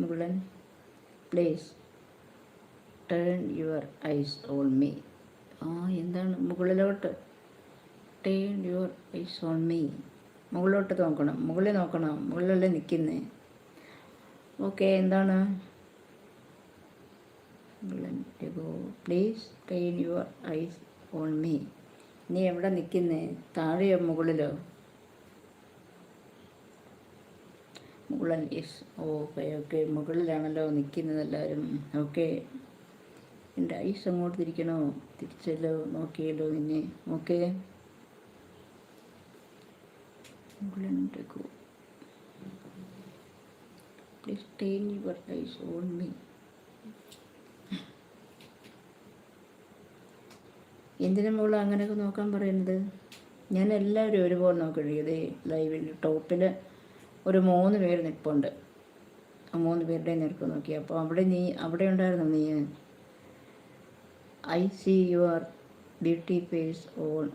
മുകുളൻ please turn your eyes on me. എന്താണ് മുകളിലോട്ട്? Turn your eyes on me. മുകളിലോട്ട് നോക്കണം, മുകളിൽ നോക്കണം, മുകളിലല്ലേ നിൽക്കുന്നേ. ഓക്കെ, എന്താണ്? Please turn your eyes on me. നീ എവിടെ നിൽക്കുന്നേ? താഴെയോ മുകളിലോ? മുകളിൽ. യെസ്, ഓക്കെ ഓക്കെ, മുകളിലാണല്ലോ നിൽക്കുന്നത് എല്ലാവരും. ഓക്കെ, എൻ്റെ ഐസ് അങ്ങോട്ട് തിരിക്കണോ? തിരിച്ചല്ലോ, നോക്കിയല്ലോ നിന്നെ. ഓക്കെ, മുകളിലോട്ടേക്കോ. Please turn your eyes on me. എന്തിനാ മുകളിൽ അങ്ങനെയൊക്കെ നോക്കാൻ പറയുന്നത്? ഞാൻ എല്ലാവരും ഒരുപോലെ നോക്കണേ. ഇതേ ലൈവിൽ ടോപ്പിൽ ഒരു 3 പേര് നിൽപ്പുണ്ട്. ആ 3 പേരുടെ നിൽക്ക് നോക്കി. അപ്പോൾ അവിടെ ഉണ്ടായിരുന്നു നീ. I see your beauty face on